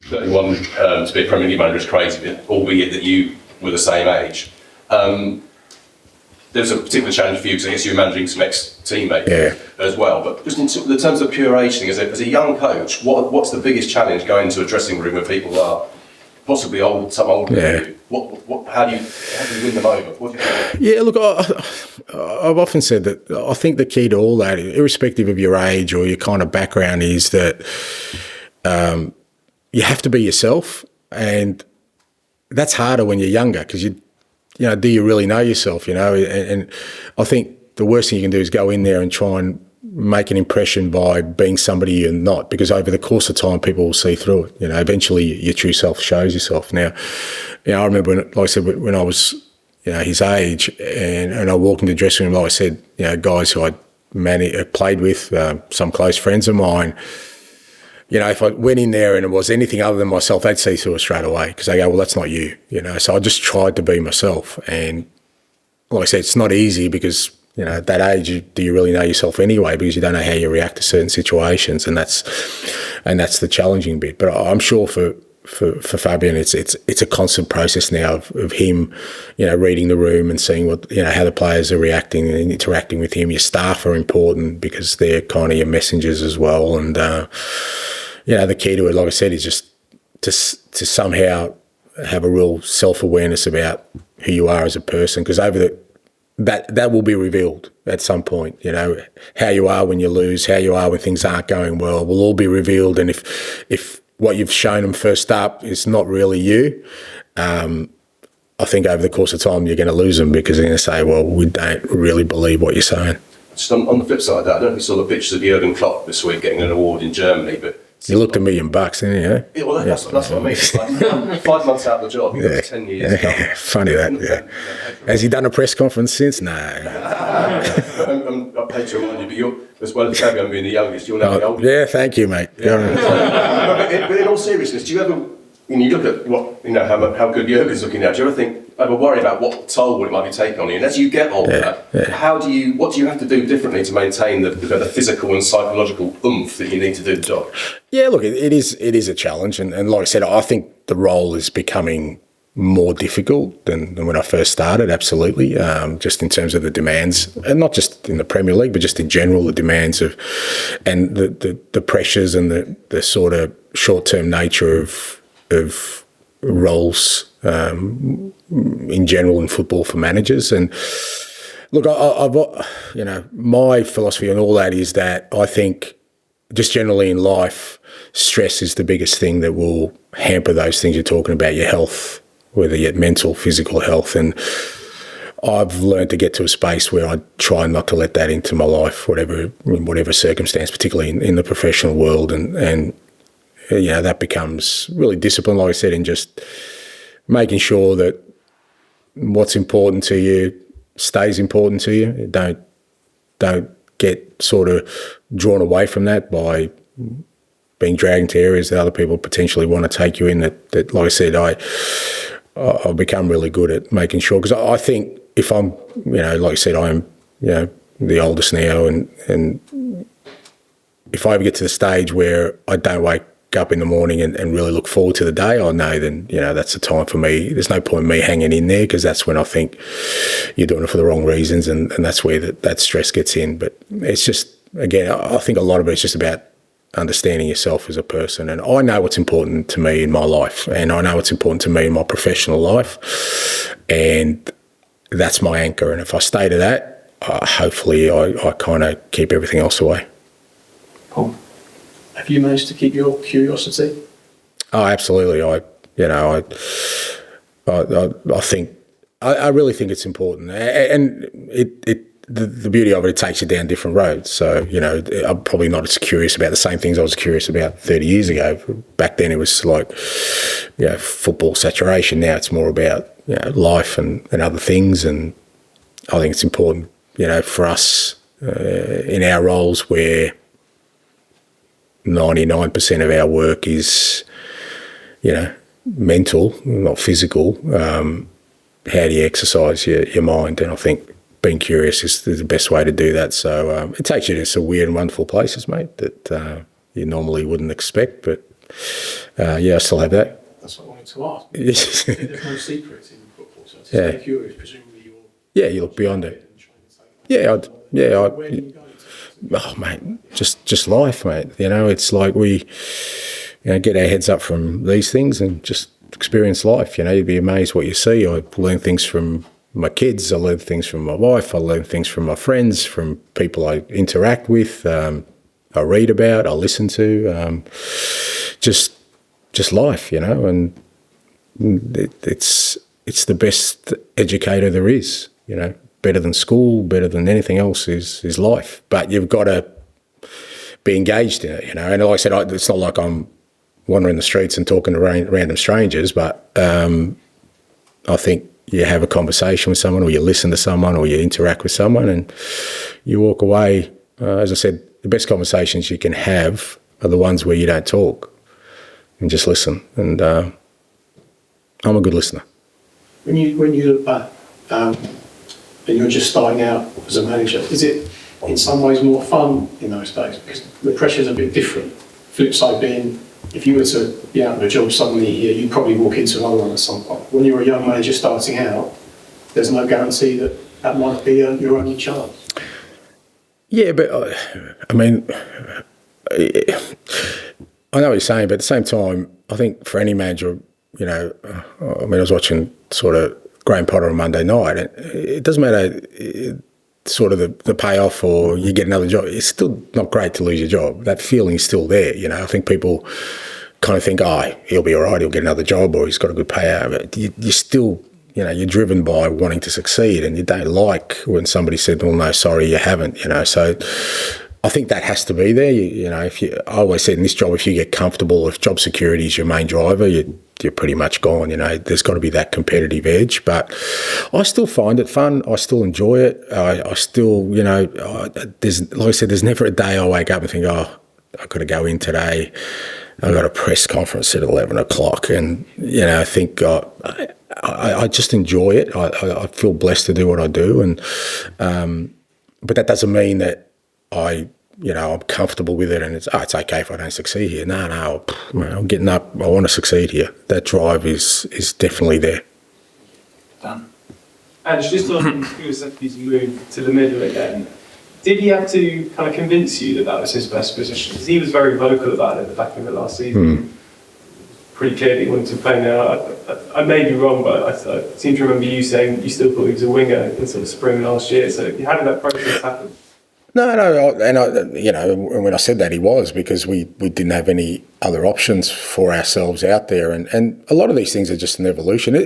31 to be a Premier League manager is crazy, albeit that you were the same age. There's a particular challenge for you because I guess you were managing some ex-teammates as well. But just in terms of the pure age thing, as a young coach, what's the biggest challenge going into a dressing room where people are possibly some older than you? How do you win them over? What do you think? Yeah, look, I've often said that I think the key to all that, irrespective of your age or your kind of background, is that you have to be yourself, and that's harder when you're younger because do you really know yourself? And I think the worst thing you can do is go in there and try and make an impression by being somebody you're not, because over the course of time, people will see through it. Eventually your true self shows yourself. Now, I remember, like I said, when I was, his age, and I walked into the dressing room, like I said, guys who I'd played with, some close friends of mine. If I went in there and it was anything other than myself, they'd see through it straight away because they go, well, that's not you, So I just tried to be myself. And like I said, it's not easy because, at that age, do you really know yourself anyway? Because you don't know how you react to certain situations, and that's the challenging bit. But I'm sure for Fabian, it's a constant process now of him, reading the room and seeing what, how the players are reacting and interacting with him. Your staff are important because they're kind of your messengers as well. And, the key to it, like I said, is just to somehow have a real self-awareness about who you are as a person, because that will be revealed at some point. How you are when you lose, how you are when things aren't going well, will all be revealed. And if what you've shown them first up is not really you, I think over the course of time you're going to lose them because they're going to say, well, we don't really believe what you're saying. Just on the flip side of that, I don't know if you saw the pictures of Jurgen Klopp this week getting an award in Germany, but you looked $1 million, didn't you? Yeah, well, that's what I mean. It's like 5 months out of the job, you've got 10 years. Yeah. Funny that, Has he done a press conference since? No. I hate to remind you, but you're, as well as Fabian being the youngest, you're now the oldest. Yeah, thank you, mate. But in all seriousness, do you ever, when you look at how good Jurgen's looking now, do you ever worry about what toll it might be taking on you? And as you get older, what do you have to do differently to maintain the physical and psychological oomph that you need to do the job? Yeah, look, it is a challenge, and like I said, I think the role is becoming more difficult than when I first started, absolutely, just in terms of the demands, and not just in the Premier League, but just in general, the demands of, and the pressures and the sort of short-term nature of roles in general in football for managers. And look, I've my philosophy on all that is that I think just generally in life, stress is the biggest thing that will hamper those things you're talking about, your health, whether you're mental, physical health. And I've learned to get to a space where I try not to let that into my life, whatever circumstance, particularly in the professional world. And that becomes really discipline, like I said, in just making sure that what's important to you stays important to you. Don't get sort of drawn away from that by being dragged into areas that other people potentially want to take you in. That like I said, I've become really good at making sure, because I think if I'm, like I said, I'm, the oldest now, and if I ever get to the stage where I don't wake up in the morning and really look forward to the day, I know then, that's the time for me. There's no point in me hanging in there, because that's when I think you're doing it for the wrong reasons, and that's where that stress gets in. But it's just, again, I think a lot of it is just about understanding yourself as a person. And I know what's important to me in my life, and I know what's important to me in my professional life, and that's my anchor. And if I stay to that, hopefully I kind of keep everything else away. Paul, have you managed to keep your curiosity? Oh, absolutely. I think, I really think it's important, and the beauty of it takes you down different roads. So, I'm probably not as curious about the same things I was curious about 30 years ago. Back then it was like, football saturation. Now it's more about, life and other things. And I think it's important, for us in our roles where 99% of our work is, mental, not physical. How do you exercise your mind? And I think being curious is the best way to do that. So it takes you to some weird and wonderful places, mate, that you normally wouldn't expect. But Yeah, I still have that. That's what I wanted to ask. There's no secrets in football, so it's very curious. Presumably, You look beyond it. Where do you go? Oh, mate, just life, mate. It's like we, get our heads up from these things and just experience life. You'd be amazed what you see. I learn things from my kids. I learn things from my wife. I learn things from my friends, from people I interact with. I read about. I listen to. Just life, and it's the best educator there is. Better than school, better than anything else is life. But you've got to be engaged in it, And like I said, it's not like I'm wandering the streets and talking to random strangers, but I think you have a conversation with someone, or you listen to someone, or you interact with someone, and you walk away. As I said, the best conversations you can have are the ones where you don't talk and just listen. And I'm a good listener. When you look back, and you're just starting out as a manager, is it in some ways more fun in those days? Because the pressure's a bit different. Flip side being, if you were to be out of a job suddenly here, you'd probably walk into another one at some point. When you're a young manager starting out, there's no guarantee that might be your only chance. Yeah, but I mean, I know what you're saying, but at the same time, I think for any manager, I was watching sort of Graham Potter on Monday night. It doesn't matter sort of the payoff or you get another job. It's still not great to lose your job. That feeling is still there. I think people kind of think, he'll be all right, he'll get another job, or he's got a good payout. But you're still, you're driven by wanting to succeed, and you don't like when somebody said, well, no, sorry, you haven't, So I think that has to be there. I always said in this job, if you get comfortable, if job security is your main driver, you're pretty much gone. There's got to be that competitive edge. But I still find it fun. I still enjoy it. I still, there's, like I said, there's never a day I wake up and think, I've got to go in today. I've got a press conference at 11 o'clock. And, I think I just enjoy it. I feel blessed to do what I do. And but that doesn't mean that I'm comfortable with it and it's okay if I don't succeed here. No, I'm getting up. I want to succeed here. That drive is definitely there. Done. And just on Kulusevski's move to the middle again, did he have to kind of convince you that was his best position? Because he was very vocal about it at the back of it last season. Pretty clear that he wanted to play now. I may be wrong, but I seem to remember you saying you still thought he was a winger in sort of spring last year. So how did that process happen? No, and when I said that, he was, because we didn't have any other options for ourselves out there, and a lot of these things are just an evolution.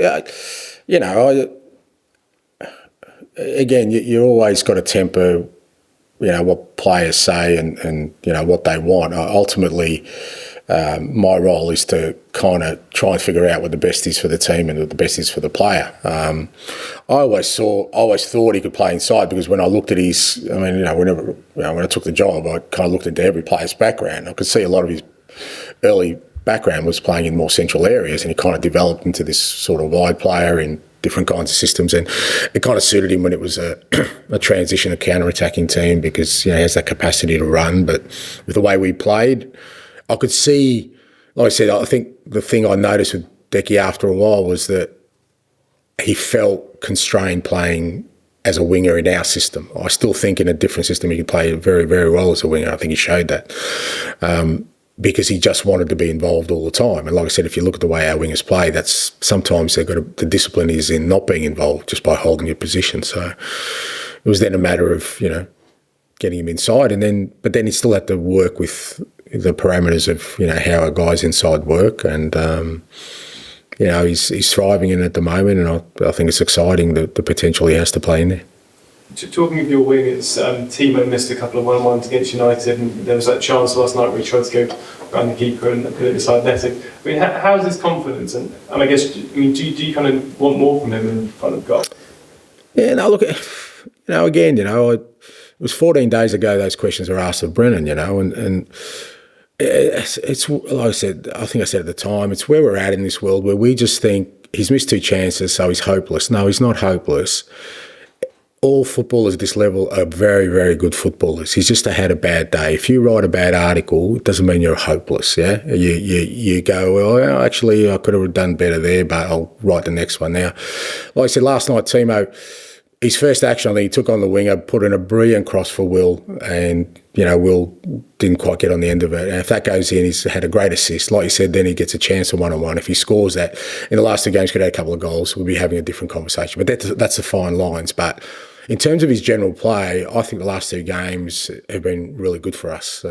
Again, you always got to temper, what players say and what they want. Ultimately, my role is to kind of try and figure out what the best is for the team and what the best is for the player. I always thought he could play inside, because when I looked at when I took the job, I kind of looked into every player's background. I could see a lot of his early background was playing in more central areas, and he kind of developed into this sort of wide player in different kinds of systems, and it kind of suited him when it was a transition, a counter-attacking team, because he has that capacity to run. But with the way we played, I could see, like I said, I think the thing I noticed with Decky after a while was that he felt constrained playing as a winger in our system. I still think in a different system he could play very, very well as a winger. I think he showed that. Because he just wanted to be involved all the time. And like I said, if you look at the way our wingers play, that's sometimes the discipline is in not being involved just by holding your position. So it was then a matter of, getting him inside, but then he still had to work with the parameters of, how our guys inside work. And, he's thriving in it at the moment, and I think it's exciting, the potential he has to play in there. Talking of your wingers, Timo missed a couple of 1-1s against United, and there was that chance last night where he tried to go around the keeper and put it inside netting. I mean, how's his confidence? And I guess, do you kind of want more from him than kind of got? Yeah, no, look, again, it was 14 days ago those questions were asked of Brennan, and it's like I said, I think I said at the time, it's where we're at in this world where we just think he's missed 2 chances, so he's hopeless. No, he's not hopeless. all footballers at this level are very, very good footballers. He's just had a bad day. If you write a bad article, it doesn't mean you're hopeless, yeah? You go, well, actually, I could have done better there, but I'll write the next one. Now, like I said last night, Timo, his first action, I think he took on the winger, put in a brilliant cross for Will, and, Will didn't quite get on the end of it. And if that goes in, he's had a great assist. Like you said, then he gets a chance of one-on-one. If he scores that, in the last 2 games, could have had a couple of goals, we'll be having a different conversation. But that's the fine lines. But in terms of his general play, I think the last 2 games have been really good for us.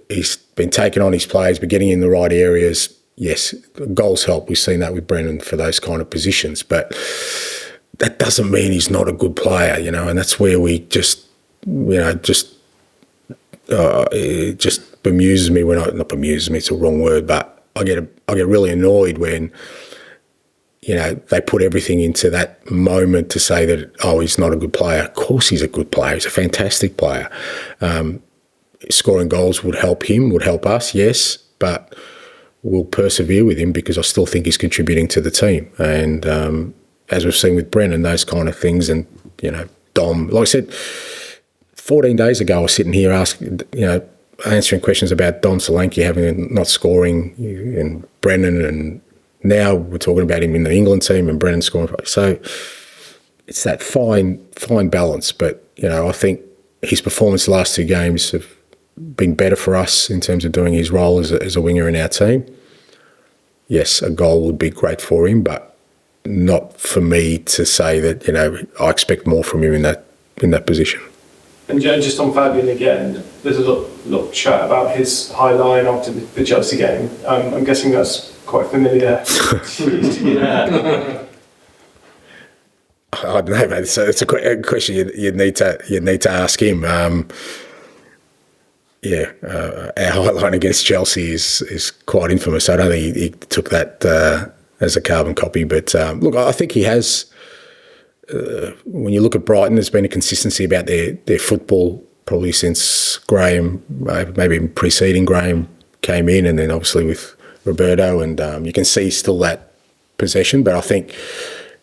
He's been taking on his plays, but getting in the right areas. Yes, goals help. We've seen that with Brennan for those kind of positions. But that doesn't mean he's not a good player, and that's where we it just bemuses me not bemuses me, it's a wrong word, but I get really annoyed when, they put everything into that moment to say that, he's not a good player. Of course he's a good player. He's a fantastic player. Scoring goals would help him, would help us, yes, but we'll persevere with him because I still think he's contributing to the team. And as we've seen with Brennan, those kind of things, and, Dom, like I said, 14 days ago I was sitting here answering questions about Dom Solanke not scoring, and Brennan, and now we're talking about him in the England team and Brennan scoring. So it's that fine balance. But, I think his performance the last 2 games have been better for us in terms of doing his role as a winger in our team. Yes, a goal would be great for him, but not for me to say that, I expect more from him in that position. And just on Fabian again, there's a lot of chat about his high line after the Chelsea game. I'm guessing that's quite familiar. I don't know, mate. So it's a question you'd need to ask him. Our high line against Chelsea is quite infamous. I don't think he took that as a carbon copy. But look, I think he has. When you look at Brighton, there's been a consistency about their football probably since Graham, maybe preceding Graham came in, and then obviously with Roberto, and you can see still that possession. But I think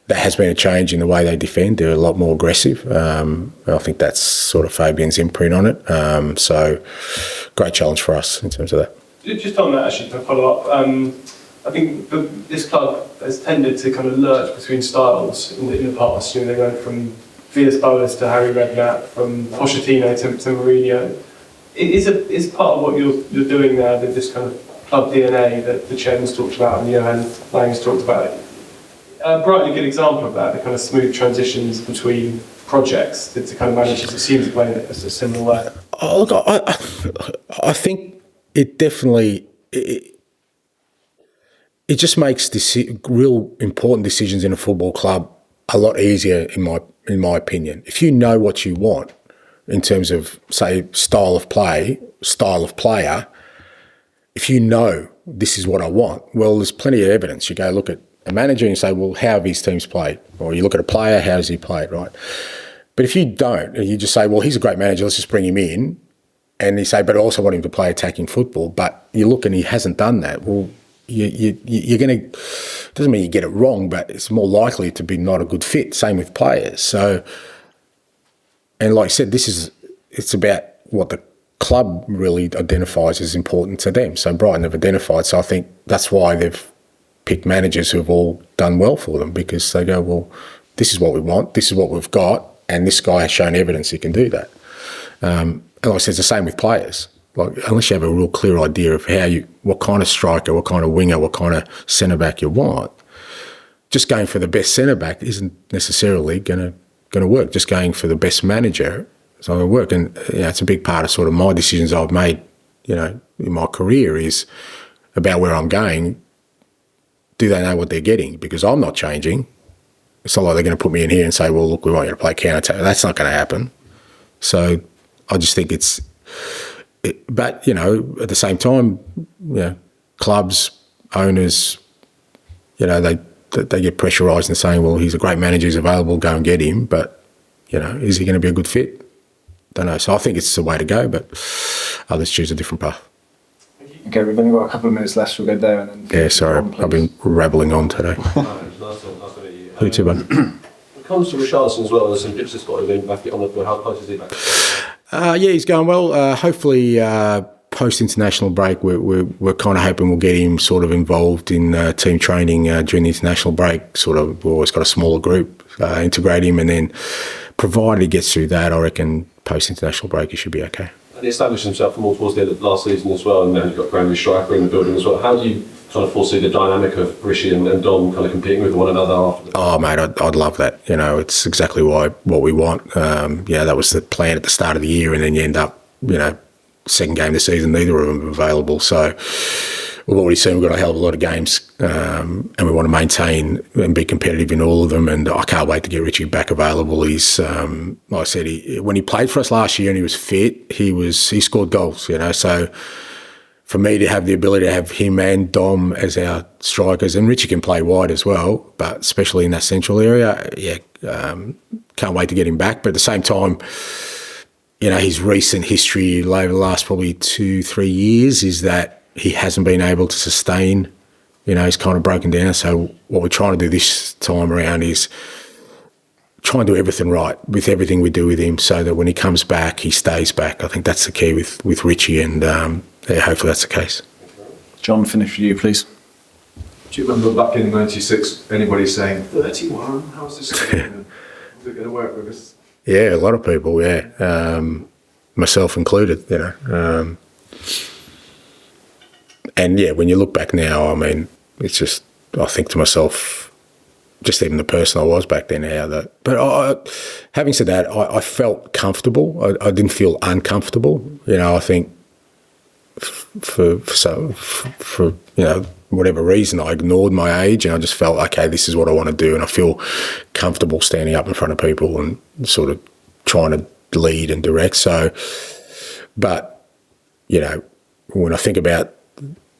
there has been a change in the way they defend. They're a lot more aggressive. I think that's sort of Fabian's imprint on it. So great challenge for us in terms of that. Just on that, actually, to follow up, I think this club has tended to kind of lurch between styles in the past. They went from Villas-Boas to Harry Redknapp, from Pochettino to Mourinho. Is part of what you're doing there, that this kind of club DNA that the chairman's talked about and Johan Lang's talked about? Brighton a good example of that, the kind of smooth transitions between projects to kind of manage to seem to play in a similar way. Oh, look, I think it definitely... It just makes real important decisions in a football club a lot easier, in my opinion. If you know what you want in terms of, say, style of play, style of player, if you know this is what I want, well, there's plenty of evidence. You go look at a manager and you say, well, how have his teams played? Or you look at a player, how has he played, right? But if you don't, and you just say, well, he's a great manager, let's just bring him in, and you say, but I also want him to play attacking football, but you look and he hasn't done that, well, you're going to, doesn't mean you get it wrong, but it's more likely to be not a good fit. Same with players. So, and like I said, it's about what the club really identifies as important to them. So Brighton have identified. So I think that's why they've picked managers who have all done well for them, because they go, well, this is what we want, this is what we've got, and this guy has shown evidence he can do that. And like I said, it's the same with players. Like, unless you have a real clear idea of what kind of striker, what kind of winger, what kind of centre-back you want, just going for the best centre-back isn't necessarily going to work. Just going for the best manager is not going to work. And it's a big part of sort of my decisions I've made, in my career, is about where I'm going. Do they know what they're getting? Because I'm not changing. It's not like they're going to put me in here and say, well, look, we want you to play counter-attack. That's not going to happen. So I just think but, at the same time, clubs, owners, they get pressurised and saying, well, he's a great manager, he's available, go and get him. But, is he going to be a good fit? Don't know. So I think it's the way to go, but others choose a different path. Okay, we've only got a couple of minutes left, so we'll go there. And then sorry, I've been rabbling on today. Who too, bud? comes to Richarlison as well, there's some tips spotted him back on the how close is he back? Yeah, he's going well. Hopefully, post-international break, we're kind of hoping we'll get him sort of involved in team training during the international break. Sort of, we've always got a smaller group, integrate him, and then provided he gets through that, I reckon post-international break he should be okay. And he established himself more towards the end of last season as well, and now you've got a brand new striker in the building as well. How do you kind of foresee the dynamic of Rishi and Dom kind of competing with one another after? Oh, mate, I'd love that. You know, it's exactly what we want. That was the plan at the start of the year, and then you end up, second game of the season, neither of them are available. So we've already seen we've got a hell of a lot of games, and we want to maintain and be competitive in all of them. And I can't wait to get Richie back available. He's, like I said, when he played for us last year and he was fit, he scored goals. So for me to have the ability to have him and Dom as our strikers, and Richie can play wide as well, but especially in that central area, can't wait to get him back. But at the same time, his recent history over the last probably 2-3 years is that he hasn't been able to sustain, he's kind of broken down. So what we're trying to do this time around is try and do everything right with everything we do with him so that when he comes back, he stays back. I think that's the key with Richie, and hopefully that's the case. John, finish with you, please. Do you remember back in '96, anybody saying, 31, how's this going to work with us? Yeah, a lot of people, myself included, And when you look back now, I mean, it's just, I think to myself, just even the person I was back then, having said that, I felt comfortable. I didn't feel uncomfortable. I think for whatever reason, I ignored my age and I just felt, okay, this is what I want to do. And I feel comfortable standing up in front of people and sort of trying to lead and direct. So, but, when I think about,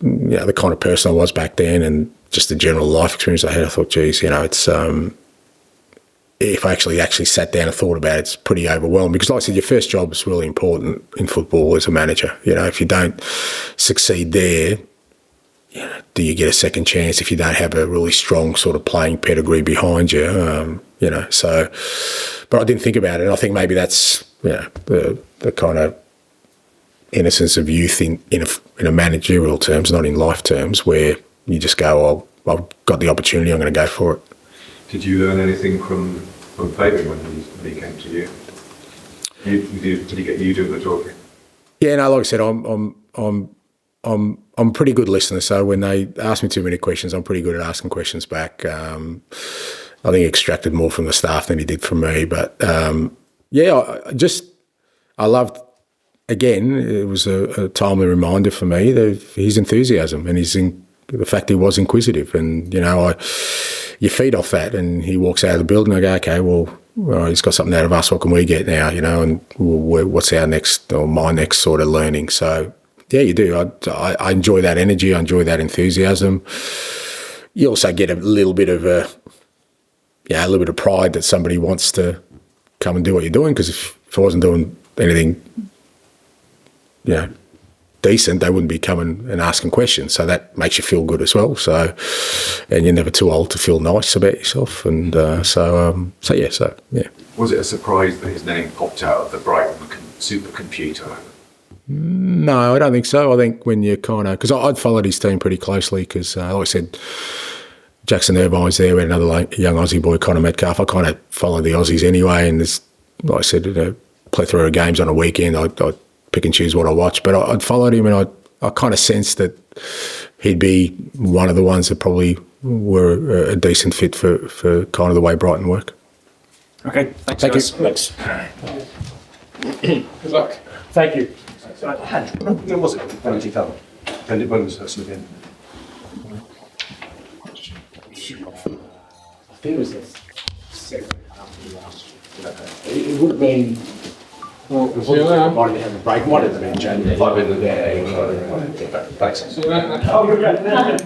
the kind of person I was back then and just the general life experience I had, I thought, geez, it's, if I actually sat down and thought about it, it's pretty overwhelming because, like I said, your first job is really important in football as a manager. If you don't succeed there, do you get a second chance if you don't have a really strong sort of playing pedigree behind you? So, but I didn't think about it. And I think maybe that's, the kind of innocence of youth in a managerial terms, not in life terms, where you just go, I've got the opportunity, I'm going to go for it. Did you learn anything from Fabian when he came to you? Did he get you doing the talking? Yeah, no, like I said, I'm a pretty good listener. So when they ask me too many questions, I'm pretty good at asking questions back. I think he extracted more from the staff than he did from me. But I loved. Again, it was a timely reminder for me of his enthusiasm and the fact he was inquisitive. And, you feed off that and he walks out of the building and I go, okay, well, he's got something out of us. What can we get now, and what's our next or my next sort of learning? So, yeah, you do. I enjoy that energy. I enjoy that enthusiasm. You also get a little bit of pride that somebody wants to come and do what you're doing, because if I wasn't doing anything decent, they wouldn't be coming and asking questions. So that makes you feel good as well. So, and you're never too old to feel nice about yourself. And yeah. Was it a surprise that his name popped out of the Brighton supercomputer? No, I don't think so. I think when you because I'd followed his team pretty closely because, like I said, Jackson Irvine's there, we had another young Aussie boy, Connor Metcalf. I kind of followed the Aussies anyway, and there's, like I said, plethora of games on a weekend. I'd pick and choose what I watch, but I'd followed him, and I kind of sensed that he'd be one of the ones that probably were a decent fit for kind of the way Brighton work. Okay, thanks. Thank you. Thanks. Good luck. Thank you. When was it? Penalty fell. When was Hurzeler again? I think it was the second after the last. It would have been. Well, might have had a break. Might have been January. Thanks. See you later.